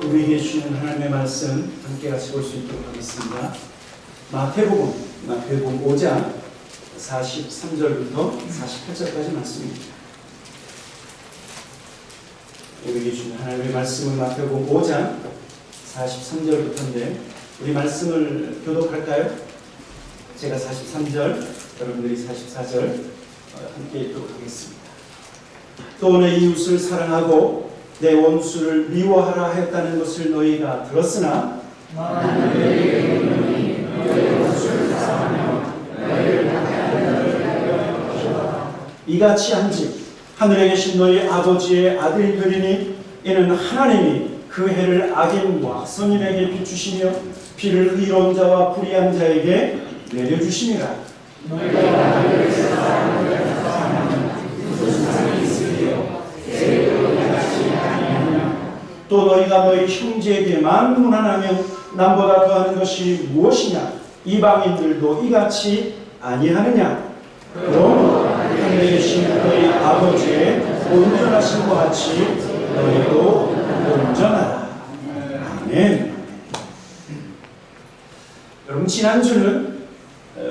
우리에게 주시는 하나님의 말씀 함께 같이 볼 수 있도록 하겠습니다. 마태복음 5장 43절부터 48절까지 말씀입니다. 우리에게 주시는 하나님의 말씀은 마태복음 5장 43절부터인데 우리 말씀을 교독할까요? 제가 43절, 여러분들이 44절 함께 읽도록 하겠습니다. 또 내 이웃을 사랑하고 내 원수를 미워하라 했다는 것을 너희가 들었으나 나는 너희에게 이르노니 너희 원수를 사랑하며 너희를 박해하는 것이다. 이같이 한즉 하늘에 계신 너희 아버지의 아들이 되리니 이는 하나님이 그 해를 악인과 선인에게 비추시며 비를 의로운 자와 불의한 자에게 내려주심이라. 너희가 나를 사랑하는 무슨 상이 있으리요? 또 너희가 너희 형제에게만 무난하면 남보다 더하는 것이 무엇이냐? 이방인들도 이같이 아니하느냐? 그럼 하늘에 계신 너희 아버지의 온전하신 것 같이 너희도 온전하라. 아멘. 여러분, 지난주는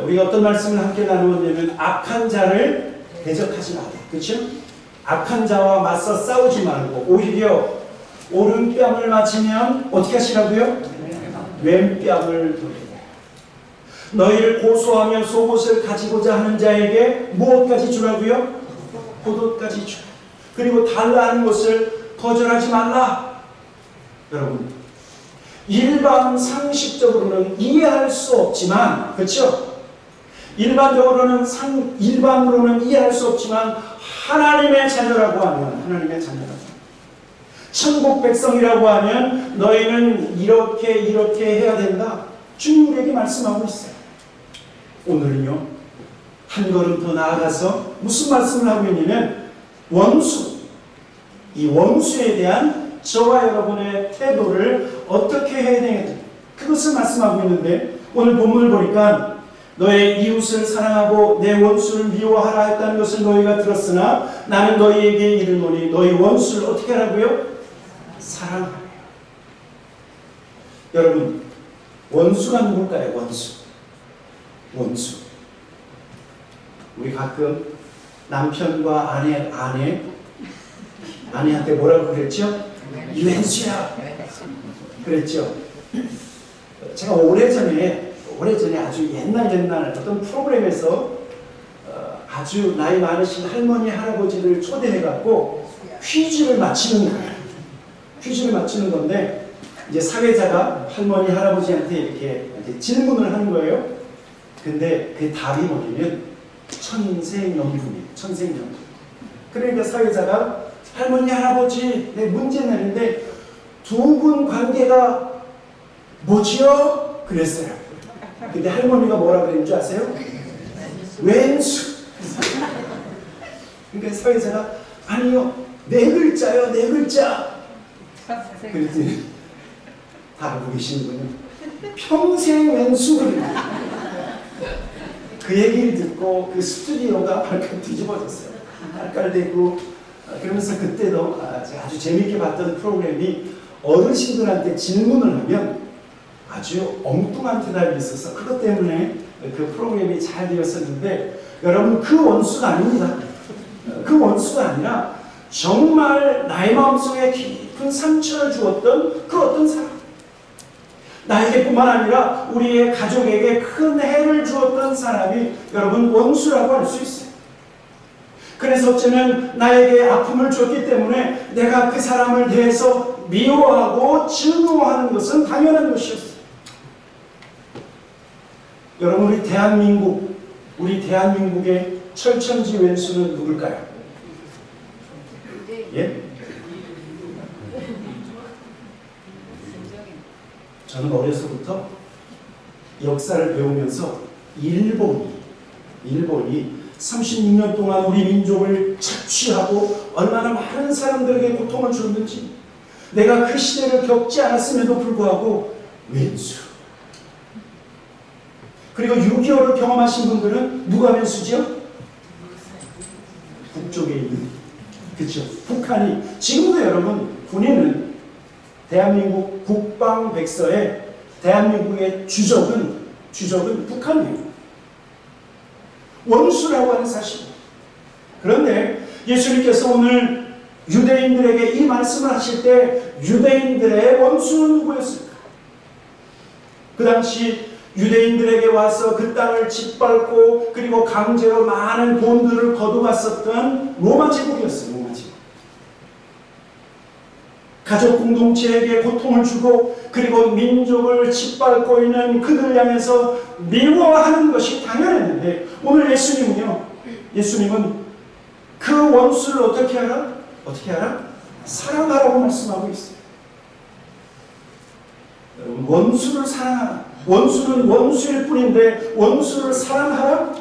우리가 어떤 말씀을 함께 나누었냐면 악한 자를 대적하지 마라. 그렇죠? 악한 자와 맞서 싸우지 말고 오히려 오른뺨을 맞으면 어떻게 하시라고요? 왼뺨을 돌리라. 너희를 고소하며 속옷을 가지고자 하는 자에게 무엇까지 주라고요? 겉옷까지 주라. 그리고 달라는 것을 거절하지 말라. 여러분, 일반 상식적으로는 이해할 수 없지만, 그렇죠? 일반으로는 이해할 수 없지만 하나님의 자녀라고 하면 천국 백성이라고 하면 너희는 이렇게 해야 된다. 주님 우리에게 말씀하고 있어요. 오늘은요, 한 걸음 더 나아가서 무슨 말씀을 하고 있냐면 이 원수에 대한 저와 여러분의 태도를 어떻게 해야 되는지 그것을 말씀하고 있는데, 오늘 본문을 보니까 너의 이웃을 사랑하고 내 원수를 미워하라 했다는 것을 너희가 들었으나 나는 너희에게 이르노니 너희 원수를 어떻게 하라고요? 사랑하라. 여러분, 원수가 누굴까요? 원수. 우리 가끔 남편과 아내한테 뭐라고 그랬죠? 이 왼수야 그랬죠. 제가 오래전에 아주 옛날 어떤 프로그램에서 아주 나이 많으신 할머니 할아버지를 초대해갖고 퀴즈를 맞히는 건데, 이제 사회자가 할머니 할아버지한테 이렇게 질문을 하는 거예요. 근데 그 답이 뭐냐면 천생연분이에요. 천생연분. 그러니까 사회자가 할머니 할아버지 내 문제 내는데 두 분 관계가 뭐지요? 그랬어요. 근데 할머니가 뭐라 그랬는 줄 아세요? 왼수. 그러니까 사회자가 아니요, 네 글자요, 네 글자. 그랬더니 다 알고 계시는 분은 평생 왼수거든요. 그 얘기를 듣고 그 스튜디오가 발칵 뒤집어졌어요. 깔깔대고. 그러면서 그때도 아주 재미있게 봤던 프로그램이 어르신들한테 질문을 하면 아주 엉뚱한 대답이 있어서 그것 때문에 그 프로그램이 잘 되었었는데, 여러분, 그 원수가 아닙니다. 그 원수가 아니라 정말 나의 마음속에 깊은 상처를 주었던 그 어떤 사람, 나에게뿐만 아니라 우리의 가족에게 큰 해를 주었던 사람이 여러분 원수라고 할 수 있어요. 그래서 어쩌면 나에게 아픔을 줬기 때문에 내가 그 사람을 대해서 미워하고 증오하는 것은 당연한 것이었어요. 여러분, 우리 대한민국의 철천지 왼수는 누굴까요? 예? 저는 어려서부터 역사를 배우면서 일본이 36년 동안 우리 민족을 착취하고 얼마나 많은 사람들에게 고통을 줬는지, 내가 그 시대를 겪지 않았음에도 불구하고 왼수. 그리고 6.25를 경험하신 분들은 누가 왼수죠? 북쪽에 있는, 그렇죠? 북한이. 지금도 여러분, 군인은 대한민국 국방백서에 대한민국의 주적은 북한이에요. 원수라고 하는 사실입니다. 그런데 예수님께서 오늘 유대인들에게 이 말씀을 하실 때 유대인들의 원수는 누구였을까? 그 당시 유대인들에게 와서 그 땅을 짓밟고 그리고 강제로 많은 돈들을 거둬갔었던 로마 제국이었어요. 로마 제국. 가족 공동체에게 고통을 주고 그리고 민족을 짓밟고 있는 그들 향해서 미워하는 것이 당연했는데 오늘 예수님은 그 원수를 어떻게 하라? 사랑하라고 말씀하고 있어요. 원수를 사랑하라. 원수는 원수일 뿐인데 원수를 사랑하라?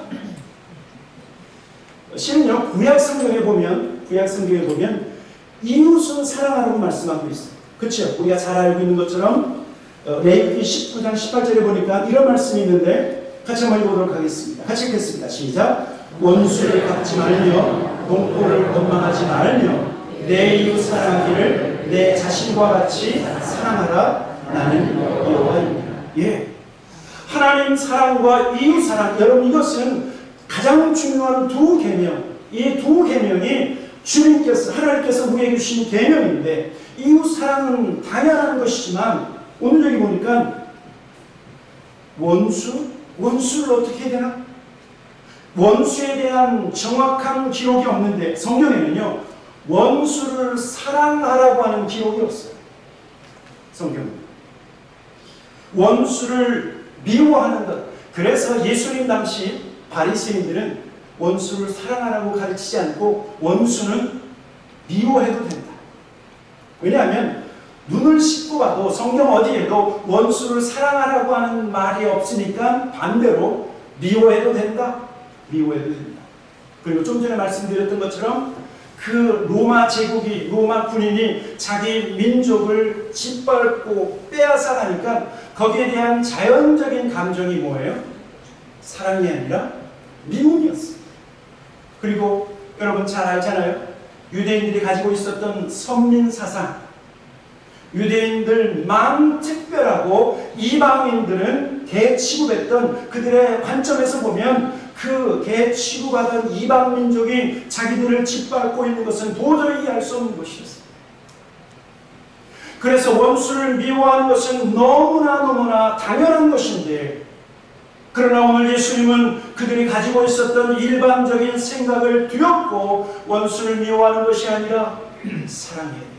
실은요, 구약 성경에 보면 이웃은 사랑하라고 말씀하고 있어요. 그렇죠? 우리가 잘 알고 있는 것처럼 레위기 19장 18절에 보니까 이런 말씀이 있는데 같이 한번 읽어보도록 하겠습니다. 같이 읽겠습니다. 시작. 원수를 갚지 말며 동포를 원망하지 말며 내 이웃 사랑하기를 내 자신과 같이 사랑하라. 나는 여호와입니다. 예, 하나님 사랑과 이웃 사랑, 여러분 이것은 가장 중요한 두 계명. 이 두 계명이 하나님께서 우리에게 주신 계명인데 이웃 사랑은 당연한 것이지만 오늘 여기 보니까 원수를 어떻게 해야 되나? 원수에 대한 정확한 기록이 없는데 성경에는요 원수를 사랑하라고 하는 기록이 없어요. 성경은 원수를 미워하는 것. 그래서 예수님 당시 바리새인들은 원수를 사랑하라고 가르치지 않고 원수는 미워해도 된다. 왜냐하면 눈을 씻고 봐도 성경 어디에도 원수를 사랑하라고 하는 말이 없으니까 반대로 미워해도 된다. 그리고 좀 전에 말씀드렸던 것처럼 그 로마 군인이 자기 민족을 짓밟고 빼앗아가니까 거기에 대한 자연적인 감정이 뭐예요? 사랑이 아니라 미움이었어요. 그리고 여러분 잘 알잖아요. 유대인들이 가지고 있었던 선민사상. 유대인들만 특별하고 이방인들은 개취급했던 그들의 관점에서 보면 그 개취급하던 이방 민족이 자기들을 짓밟고 있는 것은 도저히 이해할 수 없는 것이었어요. 그래서 원수를 미워하는 것은 너무나 당연한 것인데 그러나 오늘 예수님은 그들이 가지고 있었던 일반적인 생각을 뒤엎고 원수를 미워하는 것이 아니라 사랑해야 됩니다.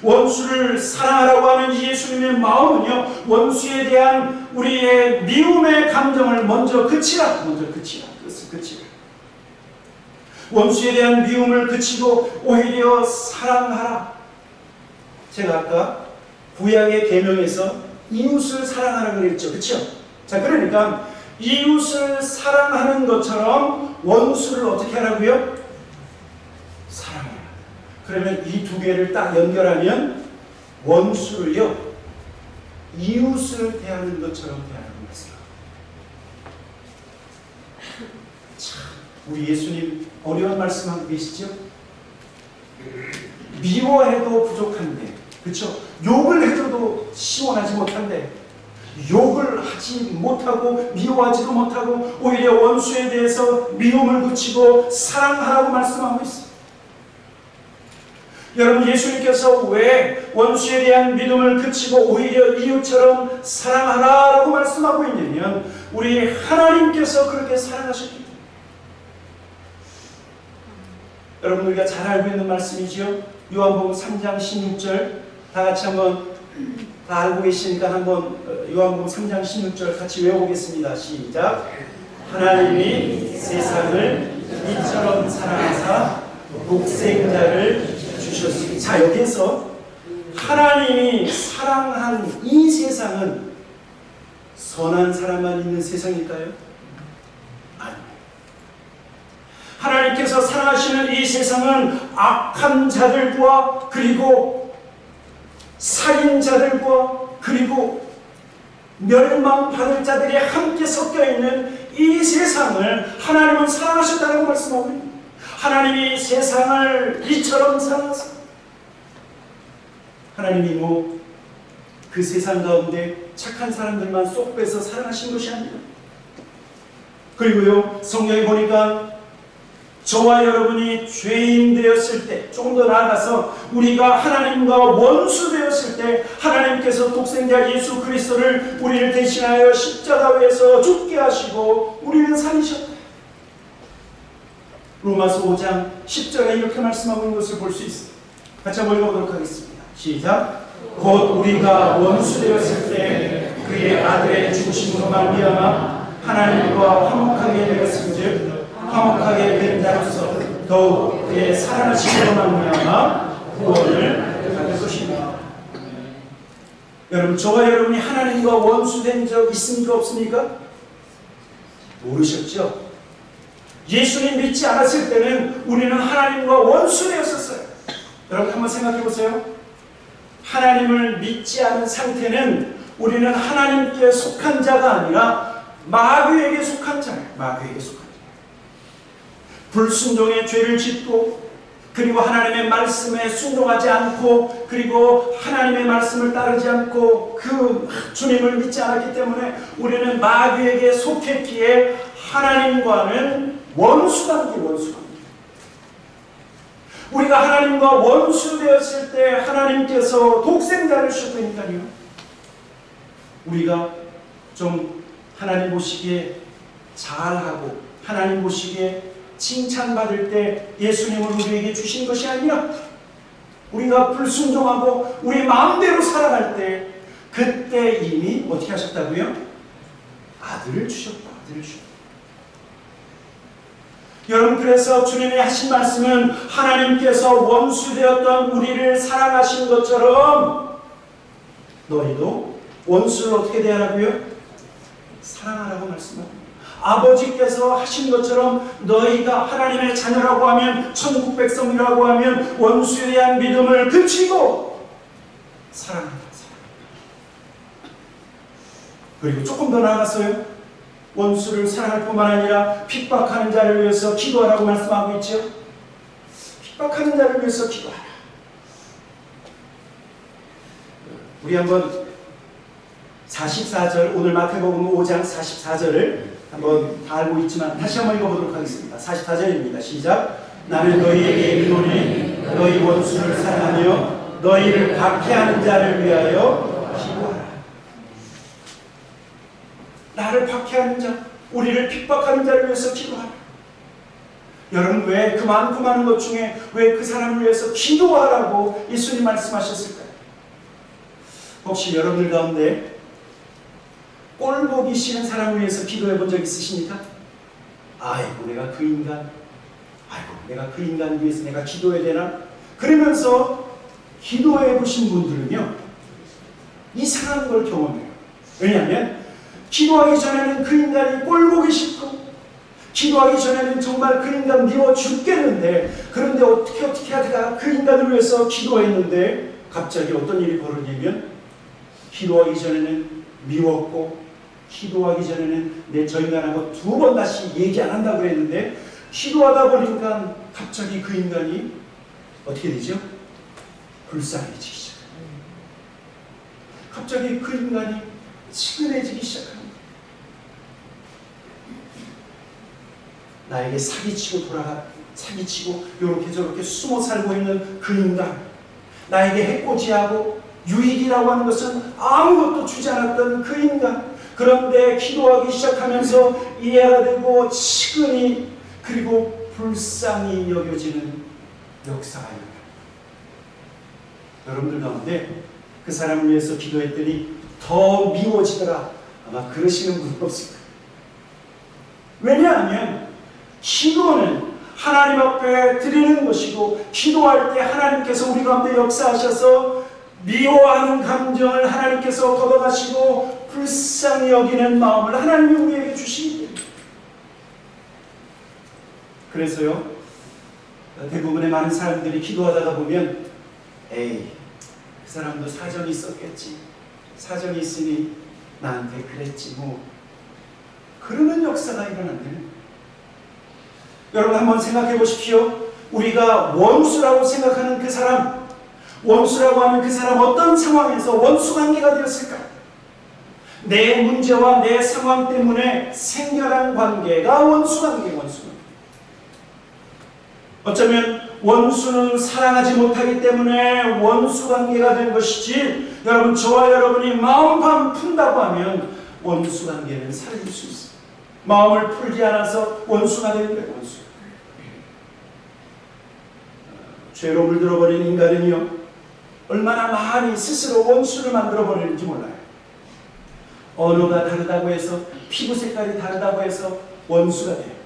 원수를 사랑하라고 하는 예수님의 마음은요, 원수에 대한 우리의 미움의 감정을 먼저 그치라. 원수에 대한 미움을 그치고 오히려 사랑하라. 제가 아까 구약의 계명에서 이웃을 사랑하라 그랬죠. 그렇죠? 자, 그러니까 이웃을 사랑하는 것처럼 원수를 어떻게 하라고요? 사랑해라. 그러면 이 두 개를 딱 연결하면 원수를요, 이웃을 대하는 것처럼 대하는 것이다. 참, 우리 예수님 어려운 말씀하고 계시죠? 미워해도 부족한데, 그렇죠? 욕을 해줘도 시원하지 못한데, 욕을 하지 못하고 미워하지도 못하고 오히려 원수에 대해서 미움을 그치고 사랑하라고 말씀하고 있습니다. 여러분, 예수님께서 왜 원수에 대한 믿음을 그치고 오히려 이웃처럼 사랑하라라고 말씀하고 있냐면 우리 하나님께서 그렇게 사랑하셨기 때문에. 여러분, 우리가 잘 알고 있는 말씀이죠. 요한복음 3장 16절 다 같이 한번, 다 알고 계시니까 한번 요한복음 3장 16절 같이 외워보겠습니다. 시작. 하나님이 세상을 이처럼 사랑하사 독생자를 주셨습니다. 자, 여기에서 하나님이 사랑한 이 세상은 선한 사람만 있는 세상일까요? 아닙니다. 하나님께서 사랑하시는 이 세상은 악한 자들과 그리고 살인자들과 그리고 멸망받을 자들이 함께 섞여 있는 이 세상을 하나님은 사랑하셨다고 말씀하고 있습니다. 하나님이 세상을 이처럼 사랑하사 하나님이 그 세상 가운데 착한 사람들만 쏙 빼서 사랑하신 것이 아니라, 그리고요 성경에 보니까 저와 여러분이 죄인 되었을 때, 조금 더 나아가서 우리가 하나님과 원수 되었을 때 하나님께서 독생자 예수 그리스도를 우리를 대신하여 십자가 위에서 죽게 하시고 우리를 살리셨다. 로마서 5장 10절에 이렇게 말씀하고 있는 것을 볼 수 있습니다. 같이 한번 읽어보도록 하겠습니다. 시작. 곧 우리가 원수 되었을 때 그의 아들의 죽으심으로 말미암아 하나님과 화목하게 되었은즉 화목하게 된 자로서 더욱 그의 살아나심으로 말미암아 구원을 받을 것입니다. 여러분, 저와 여러분이 하나님과 원수된 적 있습니까 없습니까? 모르셨죠? 예수님 믿지 않았을 때는 우리는 하나님과 원수되었었어요. 여러분 한번 생각해 보세요. 하나님을 믿지 않은 상태는 우리는 하나님께 속한 자가 아니라 마귀에게 속한 자예요. 마귀에게 속한 자. 불순종의 죄를 짓고, 그리고 하나님의 말씀에 순종하지 않고, 그리고 하나님의 말씀을 따르지 않고 그 주님을 믿지 않았기 때문에 우리는 마귀에게 속했기에 하나님과는 원수관계, 원수관계. 우리가 하나님과 원수 되었을 때 하나님께서 독생자를 주셨다니까요. 우리가 좀 하나님 보시기에 잘하고 하나님 보시기에 칭찬받을 때 예수님을 우리에게 주신 것이 아니라, 우리가 불순종하고 우리 마음대로 살아갈 때 그때 이미 어떻게 하셨다고요? 아들을 주셨다. 아들을 주셨다. 여러분, 그래서 주님이 하신 말씀은 하나님께서 원수 되었던 우리를 사랑하신 것처럼 너희도 원수를 어떻게 대하라고요? 사랑하라고 말씀합니다. 아버지께서 하신 것처럼 너희가 하나님의 자녀라고 하면, 천국 백성이라고 하면 원수에 대한 믿음을 그치고 사랑한다. 그리고 조금 더 나아가서요, 원수를 사랑할 뿐만 아니라 핍박하는 자를 위해서 기도하라고 말씀하고 있죠. 핍박하는 자를 위해서 기도하라. 우리 한번 44절, 오늘 마태복음 5장 44절을 한번 다 알고 있지만 다시 한번 읽어보도록 하겠습니다. 44절입니다. 시작. 나는 너희에게 이르노니 너희 원수를 사랑하며 너희를 박해하는 자를 위하여 기도하라. 나를 박해하는 자, 우리를 핍박하는 자를 위해서 기도하라. 여러분, 왜 그 많고 많은 것 중에 왜 그 사람을 위해서 기도하라고 예수님 말씀하셨을까요? 혹시 여러분들 가운데 꼴 보기 싫은 사람을 위해서 기도해 본 적 있으십니까? 아이고, 내가 그 인간, 아이고, 내가 그 인간 위해서 내가 기도해야 되나? 그러면서 기도해 보신 분들은요, 이상한 걸 경험해요. 왜냐하면 기도하기 전에는 그 인간이 꼴 보기 싫고, 기도하기 전에는 정말 그 인간 미워 죽겠는데, 그런데 어떻게 하다가 그 인간을 위해서 기도했는데 갑자기 어떤 일이 벌어지면, 기도하기 전에는 미웠고, 기도하기 전에는 내 저 인간하고 2번 다시 얘기 안 한다고 했는데, 기도하다 보니까 갑자기 그 인간이 어떻게 되죠? 불쌍해지기 시작합니다. 갑자기 그 인간이 치근해지기 시작합니다. 나에게 사기치고 요렇게 저렇게 숨어 살고 있는 그 인간, 나에게 해코지하고 유익이라고 하는 것은 아무것도 주지 않았던 그 인간, 그런데 기도하기 시작하면서 이해가 되고 치근히, 그리고 불쌍히 여겨지는 역사가 일어납니다. 여러분들 가운데 그 사람을 위해서 기도했더니 더 미워지더라, 아마 그러시는 분은 없을 거예요. 왜냐하면 기도는 하나님 앞에 드리는 것이고, 기도할 때 하나님께서 우리 가운데 역사하셔서 미워하는 감정을 하나님께서 걷어가시고 불쌍히 여기는 마음을 하나님이 우리에게 주시기 때문에. 그래서요, 대부분의 많은 사람들이 기도하다가 보면, 에이, 그 사람도 사정이 있었겠지, 사정이 있으니 나한테 그랬지 뭐, 그러는 역사가 일어난대요. 여러분 한번 생각해 보십시오. 우리가 원수라고 생각하는 그 사람, 원수라고 하면 그 사람 어떤 상황에서 원수 관계가 되었을까? 내 문제와 내 상황 때문에 생겨난 관계가 원수 관계, 원수 관계. 어쩌면 원수는 사랑하지 못하기 때문에 원수 관계가 된 것이지, 여러분, 저와 여러분이 마음 푼다고 하면 원수 관계는 사라질 수 있어요. 마음을 풀지 않아서 원수가 되는 거예요, 원수. 죄로 물들어버린 인간은요, 얼마나 많이 스스로 원수를 만들어버리는지 몰라요. 언어가 다르다고 해서, 피부 색깔이 다르다고 해서 원수가 돼요.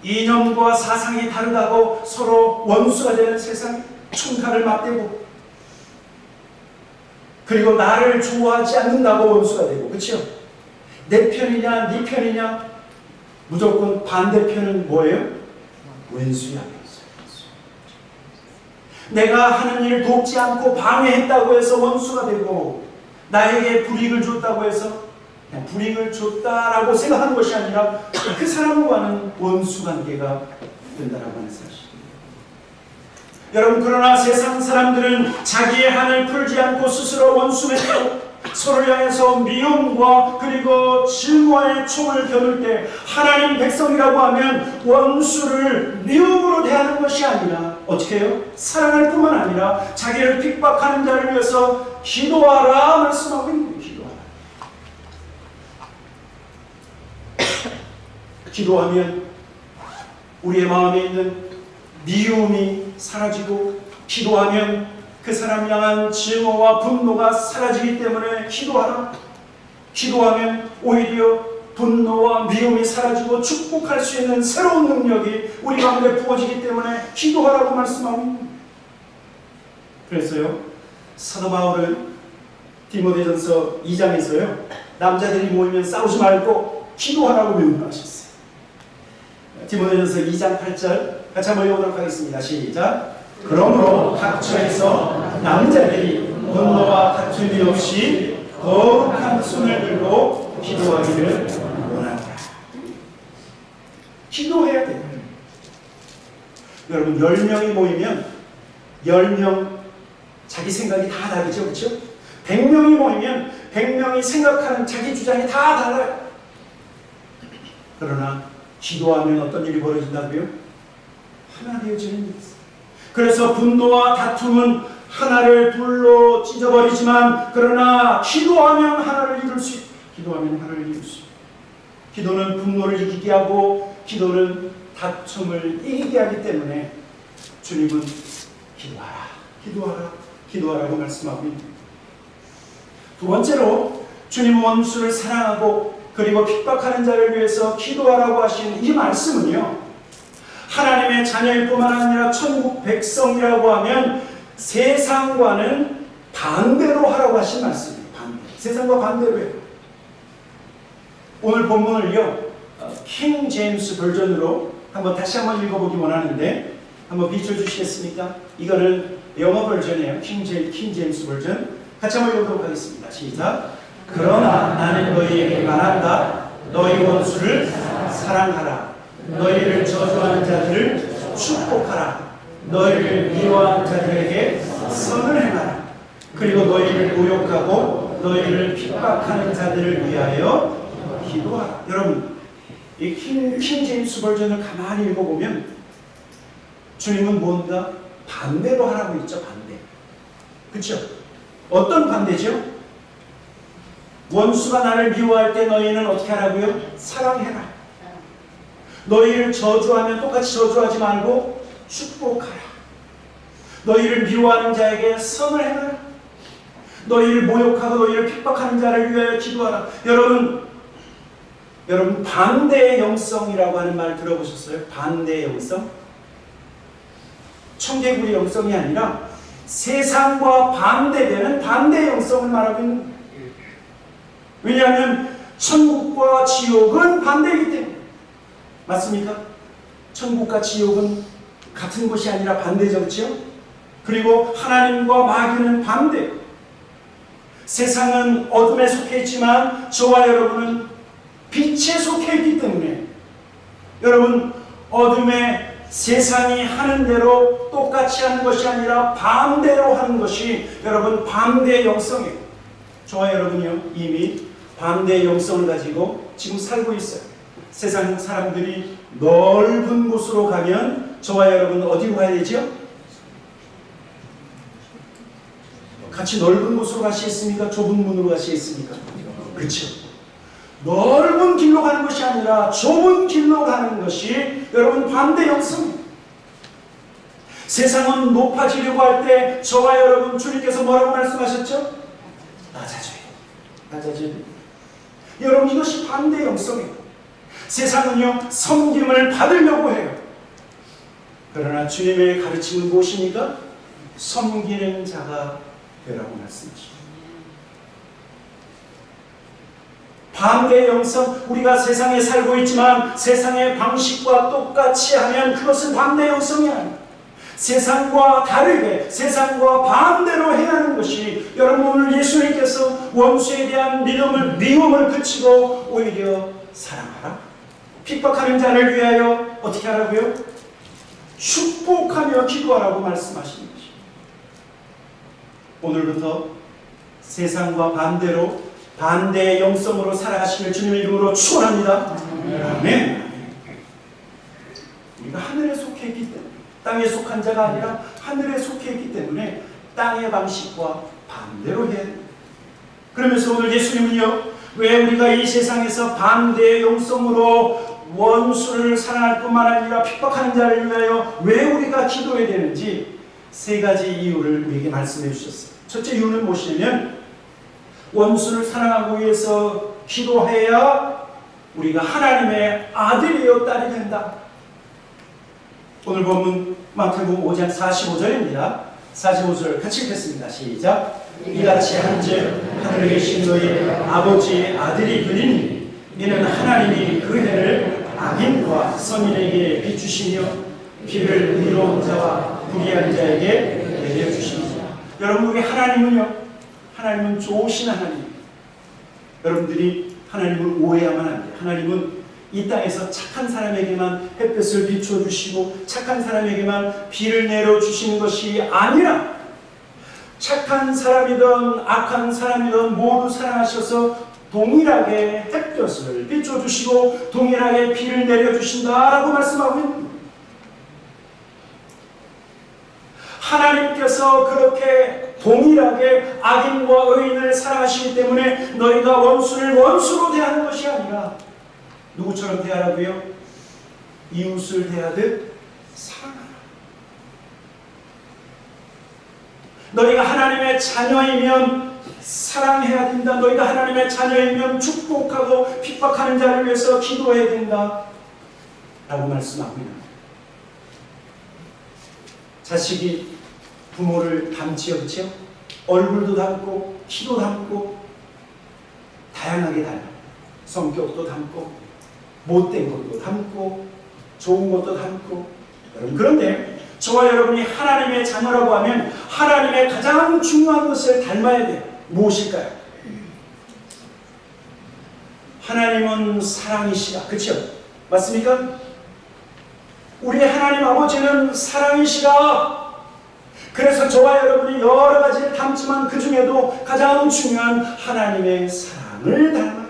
이념과 사상이 다르다고 서로 원수가 되는 세상, 총칼을 맞대고, 그리고 나를 좋아하지 않는다고 원수가 되고, 그렇죠? 내 편이냐 네 편이냐, 무조건 반대편은 뭐예요? 원수야. 내가 하는 일을 돕지 않고 방해했다고 해서 원수가 되고, 나에게 불이익을 줬다고 해서 그냥 불이익을 줬다라고 생각하는 것이 아니라 그 사람과는 원수 관계가 된다라고 하는 사실. 여러분, 그러나 세상 사람들은 자기의 한을 풀지 않고 스스로 원수 맺고 서로를 향해서 미움과 그리고 증오의 총을 겨눌 때, 하나님 백성이라고 하면 원수를 미움으로 대하는 것이 아니라 어떻게 해요? 사랑할 뿐만 아니라 자기를 핍박하는 자를 위해서 기도하라 말씀하고 있는 거예요. 기도하면 우리의 마음에 있는 미움이 사라지고, 기도하면 그 사람 향한 증오와 분노가 사라지기 때문에 기도하라. 기도하면 오히려 분노와 미움이 사라지고 축복할 수 있는 새로운 능력이 우리 가운데 부어지기 때문에 기도하라고 말씀하고 있는 거예요. 그래서요, 사도 바울은 디모데전서 2장에서요, 남자들이 모이면 싸우지 말고 기도하라고 명령하셨어요. 디모데전서 2장 8절 같이 한번 읽어보도록 하겠습니다. 시작. 그러므로 각 처에서 남자들이 분노와 다툼이 없이 거룩한 손을 들고 기도하기를 원하노라. 기도해야 돼요. 여러분, 10명이 모이면 10명 자기 생각이 다 다르죠, 그렇죠? 100명이 모이면 100명이 생각하는 자기 주장이 다 달라요. 그러나 기도하면 어떤 일이 벌어진다고요? 하나 되어지는 일이 있어요. 그래서 분노와 다툼은 하나를 불로 찢어버리지만, 그러나 기도하면 하나를 이룰 수 있다. 기도하면 하나를 이룰 수 있다. 기도는 분노를 이기게 하고, 기도는 다툼을 이기게 하기 때문에 주님은 기도하라, 기도하라, 기도하라고 말씀하고 있습니다. 두 번째로, 주님은 원수를 사랑하고 그리고 핍박하는 자를 위해서 기도하라고 하신 이 말씀은요, 하나님의 자녀일 뿐만 아니라 천국 백성이라고 하면 세상과는 반대로 하라고 하신 말씀이에요. 반대. 세상과 반대로 해요. 오늘 본문을요, 킹 제임스 버전으로 다시 한번 읽어보기 원하는데, 한번 비춰주시겠습니까? 이거는 영어 버전이에요. 킹 제임스 버전. 같이 한번 읽어보도록 하겠습니다. 시작. 그러나 나는 너희에게 말한다. 너희 원수를 사랑하라. 너희를 저주하는 자들을 축복하라. 너희를 미워하는 자들에게 선을 행하라. 그리고 너희를 모욕하고 너희를 핍박하는 자들을 위하여 기도하라. 여러분, 이 킹 제임스 버전을 가만히 읽어보면 주님은 뭔가 반대로 하라고 했죠. 반대. 그렇죠? 어떤 반대죠? 원수가 나를 미워할 때 너희는 어떻게 하라고요? 사랑해라. 너희를 저주하면 똑같이 저주하지 말고 축복하라. 너희를 미워하는 자에게 선을 행하라. 너희를 모욕하고 너희를 핍박하는 자를 위하여 기도하라. 여러분 반대의 영성이라고 하는 말 들어보셨어요? 반대의 영성? 청개구리 영성이 아니라 세상과 반대되는 반대의 영성을 말하고 있는 거예요. 왜냐하면 천국과 지옥은 반대이기 때문에. 맞습니까? 천국과 지옥은 같은 것이 아니라 반대죠, 그렇죠? 그리고 하나님과 마귀는 반대. 세상은 어둠에 속해 있지만 저와 여러분은 빛에 속해 있기 때문에, 여러분, 어둠에 세상이 하는 대로 똑같이 하는 것이 아니라 반대로 하는 것이 여러분 반대 영성이에요. 저와 여러분이요 이미 반대 영성을 가지고 지금 살고 있어요. 세상 사람들이 넓은 곳으로 가면 저와 여러분 어디로 가야 되죠? 같이 넓은 곳으로 가시겠습니까? 좁은 문으로 가시겠습니까? 그렇죠. 넓은 길로 가는 것이 아니라 좁은 길로 가는 것이 여러분 반대 영성입니다. 세상은 높아지려고 할 때 저와 여러분 주님께서 뭐라고 말씀하셨죠? 낮아져야 됩니다. 여러분 이것이 반대 영성이에요. 세상은요 섬김을 받으려고 해요. 그러나 주님의 가르침은 무엇입니까? 섬기는 자가 되라고 말씀하십니다. 반대 영성, 우리가 세상에 살고 있지만 세상의 방식과 똑같이 하면 그것은 반대 영성이 아닙니다. 세상과 다르게, 세상과 반대로 해야 하는 것이 여러분 오늘 예수님께서 원수에 대한 미움을 그치고 오히려 사랑하라. 핍박하는 자를 위하여 어떻게 하라고요? 축복하며 기도하라고 말씀하시는 것입니다. 오늘부터 세상과 반대로 반대의 영성으로 살아가시길 주님의 이름으로 축원합니다. 아멘. 우리가 하늘에 속해 있기 때문에 땅에 속한 자가 아니라 하늘에 속해 있기 때문에 땅의 방식과 반대로 해야 됩니다. 그러면서 오늘 예수님은요 왜 우리가 이 세상에서 반대의 영성으로 원수를 사랑할 뿐만 아니라 핍박하는 자를 위하여 왜 우리가 기도해야 되는지 세 가지 이유를 우리에게 말씀해 주셨어요. 첫째 이유는 무엇이냐면 원수를 사랑하기 위해서 기도해야 우리가 하나님의 아들이요 딸이 된다. 오늘 본문 마태복음 5장 45절입니다. 45절 같이 읽겠습니다. 시작. 이같이 한즉 하늘에 계신 너희 아버지의 아들이 되리니 이는 하나님이 그 해를 악인과 선인에게 비추시며 비를 의로운 자와 불의한 자에게 내려주십니다. 여러분 우리 하나님은요 하나님은 좋으신 하나님입니다. 여러분들이 하나님을 오해하면 안 돼요. 하나님은 이 땅에서 착한 사람에게만 햇볕을 비춰주시고 착한 사람에게만 비를 내려주시는 것이 아니라 착한 사람이든 악한 사람이든 모두 사랑하셔서 동일하게 햇볕을 비춰주시고 동일하게 비를 내려주신다라고 말씀하고 있습니다. 하나님께서 그렇게 동일하게 악인과 의인을 사랑하시기 때문에 너희가 원수를 원수로 대하는 것이 아니라 누구처럼 대하라고요? 이웃을 대하듯 사랑하라. 너희가 하나님의 자녀이면 사랑해야 된다. 너희가 하나님의 자녀이면 축복하고 핍박하는 자를 위해서 기도해야 된다. 라고 말씀하고 있는 거예요. 자식이 부모를 닮지요, 그렇죠? 얼굴도 닮고 키도 닮고 다양하게 닮아요. 성격도 닮고 못된 것도 닮고 좋은 것도 닮고. 여러분 그런데 저와 여러분이 하나님의 자녀라고 하면 하나님의 가장 중요한 것을 닮아야 돼요. 무엇일까요? 하나님은 사랑이시다. 그렇죠? 맞습니까? 우리 하나님 아버지는 사랑이시다. 그래서 저와 여러분이 여러 가지를 닮지만 그 중에도 가장 중요한 하나님의 사랑을 닮아야 합니다.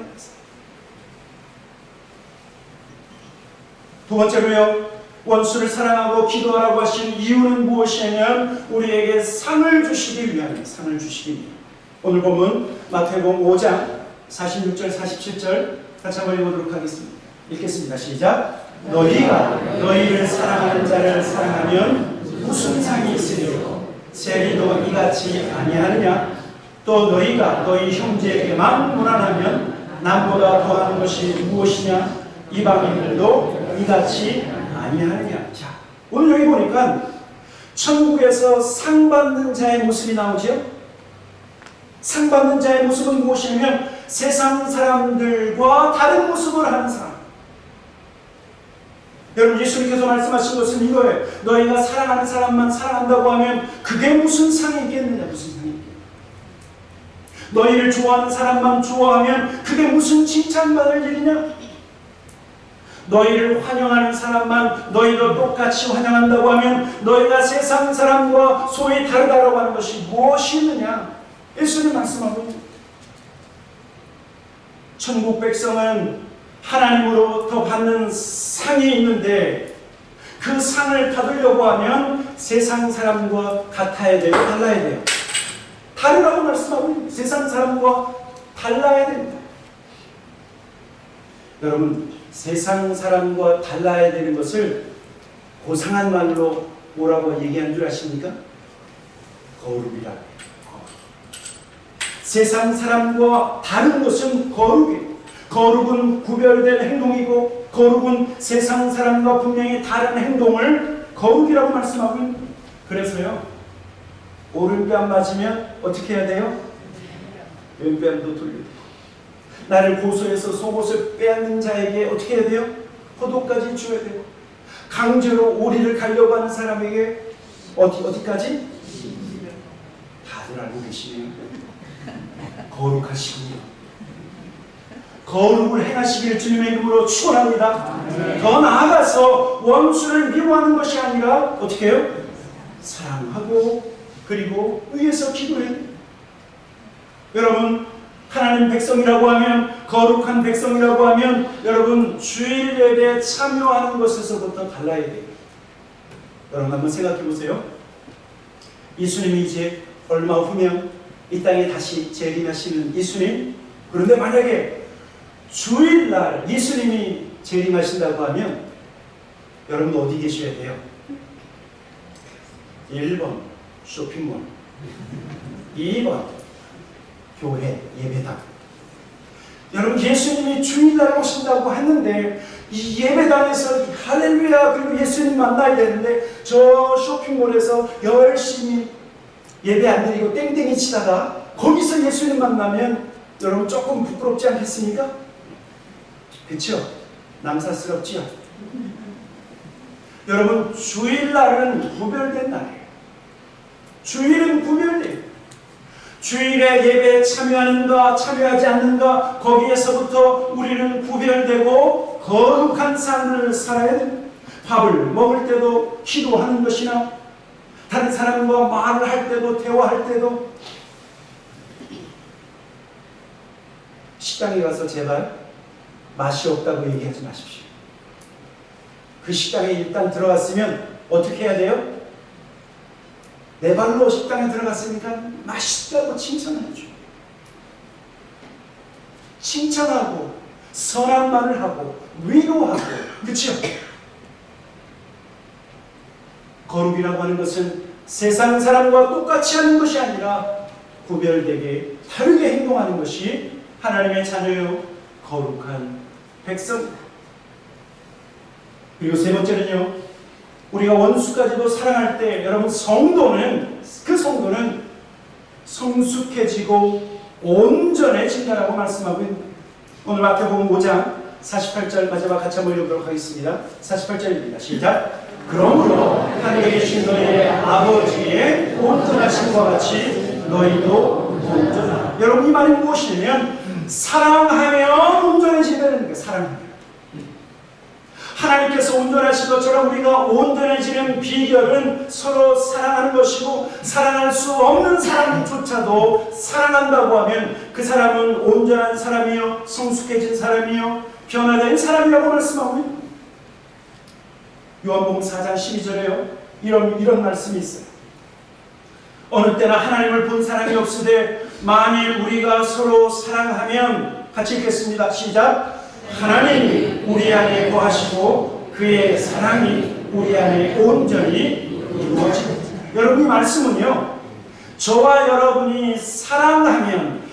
두 번째로요, 원수를 사랑하고 기도하라고 하신 이유는 무엇이냐면 우리에게 상을 주시기 위함이에요. 상을 주시기 위함. 오늘 보면 마태복음 5장 46절 47절 같이 한번 읽어보도록 하겠습니다. 읽겠습니다. 시작. 너희가 너희를 사랑하는 자를 사랑하면 무슨 상이 있으리요? 세리도 이같이 아니하느냐? 또 너희가 너희 형제에게만 무난하면 남보다 더하는 것이 무엇이냐? 이방인들도 이같이 아니하느냐? 자, 오늘 여기 보니까 천국에서 상 받는 자의 모습이 나오죠? 상 받는 자의 모습은 무엇이냐면 세상 사람들과 다른 모습을 하는 사람. 여러분 예수님께서 말씀하신 것은 이거예요. 너희가 사랑하는 사람만 사랑한다고 하면 그게 무슨 상이 있겠느냐. 무슨 상이 있겠느냐. 너희를 좋아하는 사람만 좋아하면 그게 무슨 칭찬받을 일이냐. 너희를 환영하는 사람만 너희도 똑같이 환영한다고 하면 너희가 세상 사람과 소위 다르다라고 하는 것이 무엇이 있느냐? 예수님 말씀하고 있습니다. 천국 백성은 하나님으로부터 받는 상이 있는데 그 상을 받으려고 하면 세상 사람과 같아야 되고 달라야 돼요. 다르다고 말씀하고 있습니다. 세상 사람과 달라야 됩니다. 여러분, 세상 사람과 달라야 되는 것을 고상한 말로 뭐라고 얘기한 줄 아십니까? 거룩이라고 해요. 세상 사람과 다른 것은 거룩이에요. 거룩은 구별된 행동이고 거룩은 세상 사람과 분명히 다른 행동을 거룩이라고 말씀하고 있는 거예요. 그래서요, 오른뺨 맞으면 어떻게 해야 돼요? 왼뺨도 돌려야 돼요. 나를 고소해서 속옷을 빼앗는 자에게 어떻게 해야 돼요? 포도까지 줘야 돼요. 강제로 오리를 가려고 하는 사람에게 어디까지? 다들 알고 계시네요. 거룩하시군요. 거룩을 행하시기를 주님의 이름으로 축원합니다. 더 나아가서 원수를 미워하는 것이 아니라 어떻게 해요? 사랑하고 그리고 의해서 기도해요. 여러분, 하나님 백성이라고 하면, 거룩한 백성이라고 하면 여러분 주일 예배에 참여하는 것에서부터 달라야 돼요. 여러분 한번 생각해 보세요. 예수님이 이제 얼마 후면 이 땅에 다시 재림하시는 예수님, 그런데 만약에 주일날 예수님이 재림하신다고 하면 여러분 어디 계셔야 돼요? 1번 쇼핑몰, 2번 교회 예배당. 여러분, 예수님이 주일날 오신다고 했는데 이 예배당에서 할렐루야 그리고 예수님 만나야 되는데 저 쇼핑몰에서 열심히 예배 안 드리고 땡땡이 치다가 거기서 예수님 만나면 여러분 조금 부끄럽지 않겠습니까? 그렇죠? 남사스럽지요? 여러분, 주일날은 구별된 날이에요. 주일은 구별돼요. 주일에 예배에 참여하는가 참여하지 않는가 거기에서부터 우리는 구별되고 거룩한 삶을 살아야 됩니다. 밥을 먹을 때도 기도하는 것이나 다른 사람과 말을 할 때도 대화할 때도 식당에 가서 제발 맛이 없다고 얘기하지 마십시오. 그 식당에 일단 들어갔으면 어떻게 해야 돼요? 내 발로 식당에 들어갔으니까 맛있다고 칭찬해줘. 칭찬하고 선한 말을 하고 위로하고, 그렇죠? 거룩이라고 하는 것은 세상 사람과 똑같이 하는 것이 아니라 구별되게 다르게 행동하는 것이 하나님의 자녀요 거룩한 백성. 그리고 세 번째는요, 우리가 원수까지도 사랑할 때 여러분 성도는 성숙해지고 온전해진다라고 말씀하고 있습니다. 오늘 마태복음 5장 48절 마지막 같이 한번 읽어보도록 하겠습니다. 48절입니다. 시작. 그러므로 하늘에 계신 너희의 아버지의 온전하심과 같이 너희도 온전하라. 여러분, 이 말이 무엇이냐면 사랑하면 온전해지는 거예요. 사랑하면. 하나님께서 온전하신 것처럼 우리가 온전해지는 비결은 서로 사랑하는 것이고, 사랑할 수 없는 사람조차도 사랑한다고 하면 그 사람은 온전한 사람이요 성숙해진 사람이요 변화된 사람이라고 말씀하고 있습니다. 요한복음 4장 12절에요 이런 말씀이 있어요. 어느 때나 하나님을 본 사람이 없으되 만일 우리가 서로 사랑하면, 같이 읽겠습니다. 시작. 하나님이 우리 안에 거하시고 그의 사랑이 우리 안에 온전히 이루어집니다. 여러분, 이 말씀은요, 저와 여러분이 사랑하면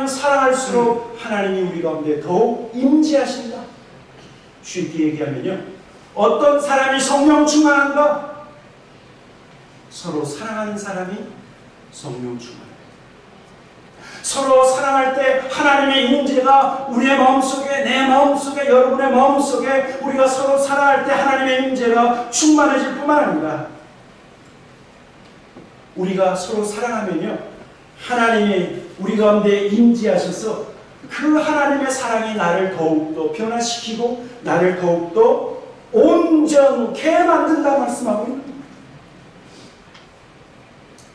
사랑할수록 하나님이 우리 가운데 더욱 임재하신다. 쉽게 얘기하면요, 어떤 사람이 성령 충만한가? 서로 사랑하는 사람이 성령 충만. 서로 사랑할 때 하나님의 임재가 우리의 마음속에, 내 마음속에, 여러분의 마음속에, 우리가 서로 사랑할 때 하나님의 임재가 충만해질 뿐만 아니라 우리가 서로 사랑하면요, 하나님이 우리 가운데 임재하셔서 그 하나님의 사랑이 나를 더욱더 변화시키고 나를 더욱더 온전케 만든다 말씀하고 있는 거예요.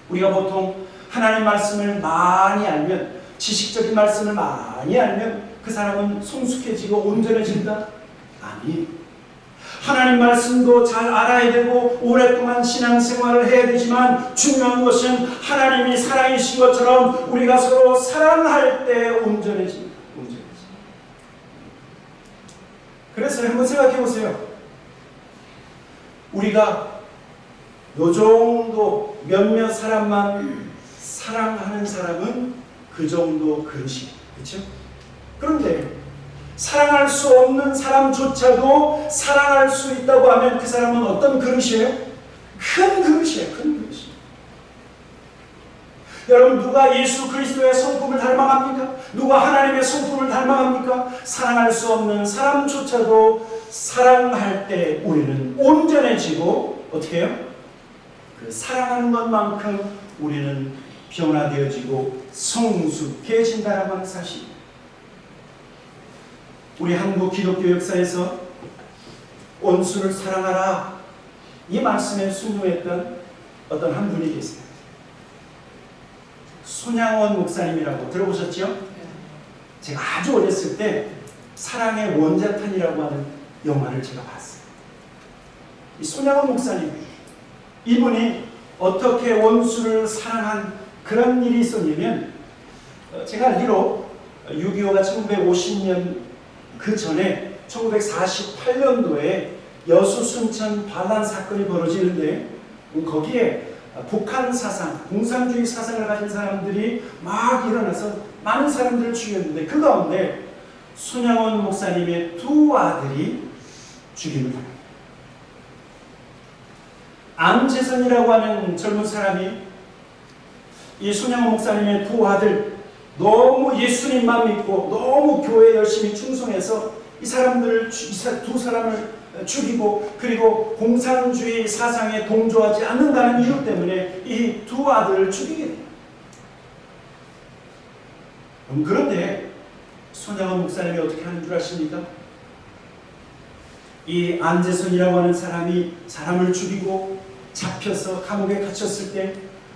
우리가 보통 하나님 말씀을 많이 알면, 지식적인 말씀을 많이 알면 그 사람은 성숙해지고 온전해진다? 아니, 하나님 말씀도 잘 알아야 되고 오랫동안 신앙생활을 해야 되지만 중요한 것은 하나님이 사랑이신 것처럼 우리가 서로 사랑할 때 온전해집니다. 그래서 한번 생각해 보세요. 우리가 요 정도 몇몇 사람만 사랑하는 사람은 그 정도 그릇이에요. 그렇죠? 그런데 사랑할 수 없는 사람조차도 사랑할 수 있다고 하면 그 사람은 어떤 그릇이에요? 큰 그릇이에요. 큰 그릇이에요. 여러분, 누가 예수 그리스도의 성품을 닮아갑니까? 누가 하나님의 성품을 닮아갑니까? 사랑할 수 없는 사람조차도 사랑할 때 우리는 온전해지고 어떻게 해요? 그 사랑하는 것만큼 우리는 변화되어지고 성숙해진다라고 하는 사실입니다. 우리 한국 기독교 역사에서 원수를 사랑하라 이 말씀에 순종했던 어떤 한 분이 계세요. 손양원 목사님이라고 들어보셨죠? 제가 아주 어렸을 때 사랑의 원자탄이라고 하는 영화를 제가 봤어요. 이 손양원 목사님, 이분이 어떻게 원수를 사랑한 그런 일이 있었냐면, 제가 알기로 6.25가 1950년 그 전에 1948년도에 여수 순천 반란 사건이 벌어지는데, 거기에 북한 사상, 공산주의 사상을 가진 사람들이 막 일어나서 많은 사람들을 죽였는데 그 가운데 손양원 목사님의 두 아들이 죽임을 당합니다. 안재선이라고 하는 젊은 사람이 이 손양원 목사님의 두 아들, 너무 예수님만 믿고 너무 교회에 열심히 충성해서 이 두 사람을 죽이고, 그리고 공산주의 사상에 동조하지 않는다는 이유 때문에 이 두 아들을 죽이게 돼요. 그런데 손양원 목사님이 어떻게 하는 줄 아십니까? 이 안재선이라고 하는 사람이 사람을 죽이고 잡혀서 감옥에 갇혔을 때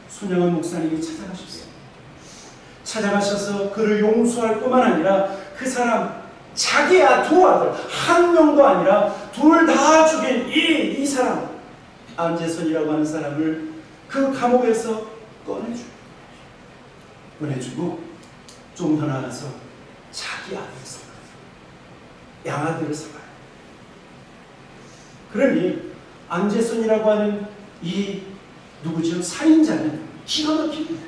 손양원 목사님이 찾아가셨어요. 찾아가셔서 그를 용서할 뿐만 아니라 그 사람, 자기야 두 아들, 한 명도 아니라 둘 다 죽인 이 사람, 안재선이라고 하는 사람을 그 감옥에서 꺼내주고 좀 더 나아가서 자기 아들을 사가요. 양아들을 사가요. 그러니 안재선이라고 하는 이 누구죠? 살인자는 기가 막힙니다.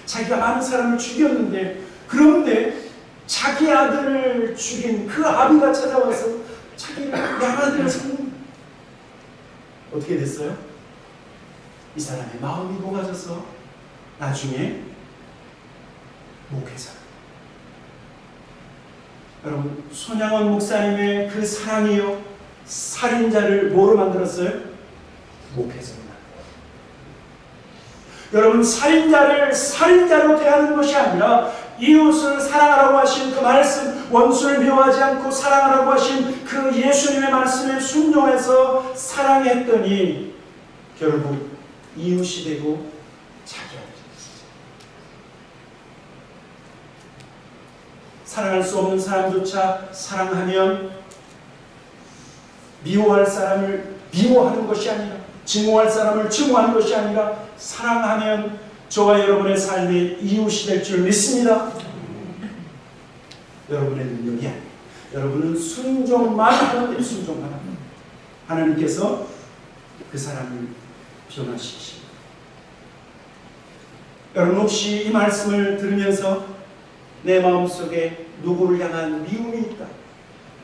자기가 많은 사람을 죽였는데, 그런데 자기 아들을 죽인 그 아비가 찾아와서 자기 양아들을 살인. 어떻게 됐어요? 이 사람의 마음이 녹아져서 나중에 목회자. 여러분, 손양원 목사님의 그 사랑이요, 살인자를 뭐로 만들었어요? 목회자입니다. 여러분, 살인자를 살인자로 대하는 것이 아니라 이웃을 사랑하라고 하신 그 말씀, 원수를 미워하지 않고 사랑하라고 하신 그 예수님의 말씀에 순종해서 사랑했더니 결국 이웃이 되고 자기 아들이 됐어요. 사랑할 수 없는 사람조차 사랑하면 미워할 사람을 미워하는 것이 아니라, 증오할 사람을 증오하는 것이 아니라 사랑하면 저와 여러분의 삶의 이웃이 될 줄 믿습니다. 여러분의 능력이 아니에요. 여러분은 순종만 하면 돼요. 순종만 하면. 하나님께서 그 사람을 변화시키십니다. 여러분, 혹시 이 말씀을 들으면서 내 마음속에 누구를 향한 미움이 있다,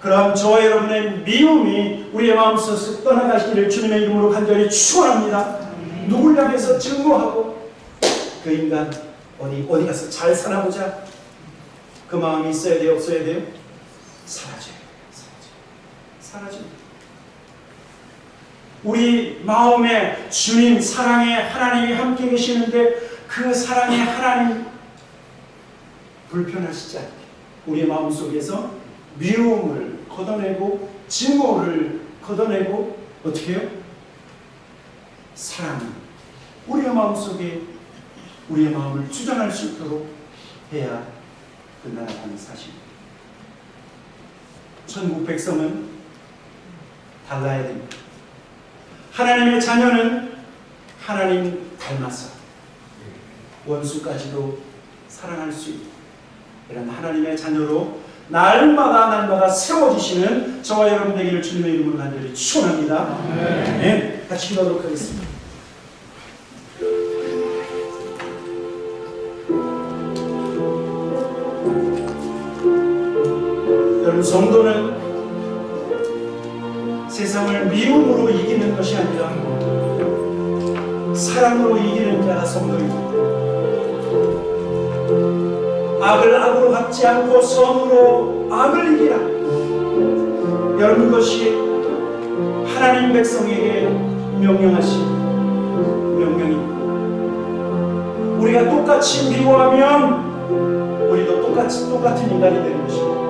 그럼 저와 여러분의 미움이 우리의 마음속에서 떠나가시기를 주님의 이름으로 간절히 축원합니다. 누구를 향해서 증오하고 그 인간 어디 가서 잘 살아보자, 그 마음이 있어야 돼요? 없어야 돼요? 사라집니다. 우리 마음에 주님 사랑의 하나님이 함께 계시는데 그 사랑의 하나님 불편하시지 않게, 우리의 마음속에서 미움을 걷어내고 증오를 걷어내고 어떻게 해요? 사랑, 우리의 마음속에 우리의 마음을 주장할 수 있도록 해야 끝나가는 사실입니다. 천국 백성은 달라야 됩니다. 하나님의 자녀는 하나님 닮아서 원수까지도 사랑할 수 있고 이런 하나님의 자녀로 날마다 세워지시는 저와 여러분 되기를 주님의 이름으로 간절히 축원합니다. 네, 같이 기도하도록 하겠습니다. 여러분, 성도는 세상을 미움으로 이기는 것이 아니라 사랑으로 이기는 자가 성도입니다. 악을 악으로 갚지 않고 선으로 악을 이기라. 여러분, 그것이 하나님 백성에게 명령하신 명령입니다. 우리가 똑같이 미워하면 우리도 똑같은 인간이 되는 것입니다.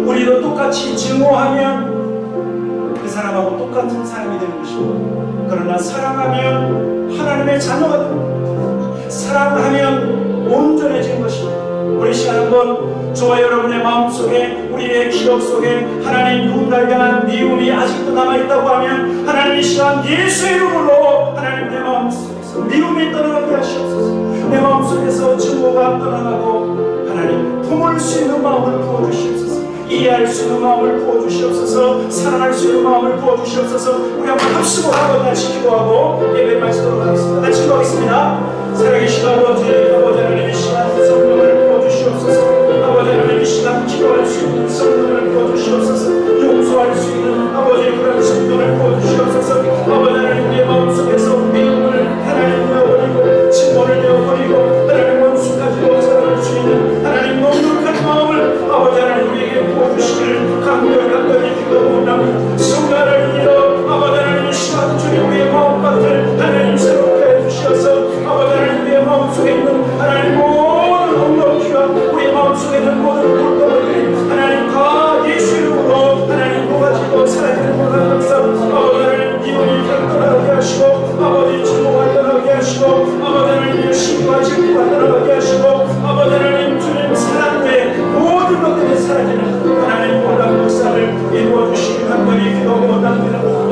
우리도 똑같이 증오하면 그 사람하고 똑같은 사람이 되는 것입니다. 그러나 사랑하면 하나님의 자녀가 됩니다. 사랑하면 온전해진 것입니다. 우리 시간 한번 저와 여러분의 마음속에, 우리의 기억 속에 하나님 누군가를 향한 미움이 아직도 남아있다고 하면 하나님 이 시간 예수의 이름으로 하나님 내 마음속에서 미움이 떠나가게 하시옵소서. 내 마음속에서 증오가 떠나가고 하나님 품을 수 있는 마음을 부어주시옵소서. 이해할 수 있는 마음을 부어주시옵소서. 사랑할 수 있는 마음을 부어주시옵소서. 우리 한번 합심으로 하고 같이 기도하고 예배를 마치도록 하겠습니다. 같이 기도하겠습니다. 살아계신 아버지 하나님, 이 시간 성령을 부어주시옵소서. 아버지 하나님, 이 시간 기도할 수 있는 성령을 부어주시옵소서. 용서할 수 있는 아버지 그런 성령을 부어주시옵소서. 아버지 하나님, 우리의 마음속에서 미움을 하나님 내어버리고 증오를 내어버리고 하나님 원수까지도 사랑할 수 있는 하나님 넉넉한 마음을 아버지 하나님 우리에게 부어주시기를 간절히 기도합니다. 성가를 믿어 아버지 하나님, 이 시간 주님 우리의 마음밭을 하나님 새롭게 해주시어서 아버지 하나님 우리의 마음속에 있는 하나님 모든 엉망기와 우리의 마음속에 있는 모든 불법을 하나님 다 예수 이름으로 하나님 모아지고 사라지는 모든 것을 아버지 하나님 미움이 떠나게 하시고 아버지 증오가 떠나게 하시고 아버지 하나님 신과 질투가 떠나게 하시고 아버지 하나님 주님 사랑 외에 모든 것들이 사라지는 하나님 놀라운 역사를 이루어주시기 간절히 기도합니다.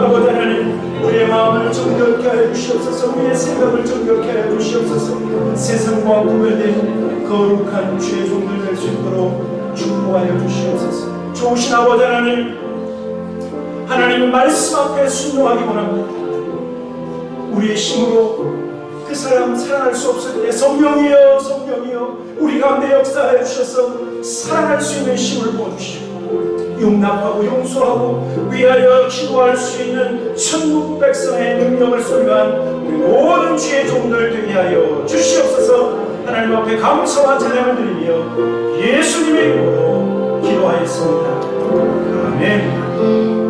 아버지 하나님 우리의 마음을 정결케 하여 주시옵소서. 우리의 생각을 정결케 하여 주시옵소서. 세상과 구별된 거룩한 주의 종들 될 수 있도록 축복하여 주시옵소서. 좋으신 아버지 하나님, 하나님의 말씀 앞에 순종하기 원합니다. 우리의 힘으로 그 사람 사랑할 수 없을 때 성령이여 성령이여 우리 가운데 역사하여 주셔서 사랑할 수 있는 힘을 부어주시고 용납하고 용서하고 위하여 기도할 수 있는 천국 백성의 능력을 소유한 우리 모든 주의 종들 되게 하여 주시옵소서. 하나님 앞에 감사와 찬양을 드리며 예수님의 이름으로 기도하였습니다. 아멘.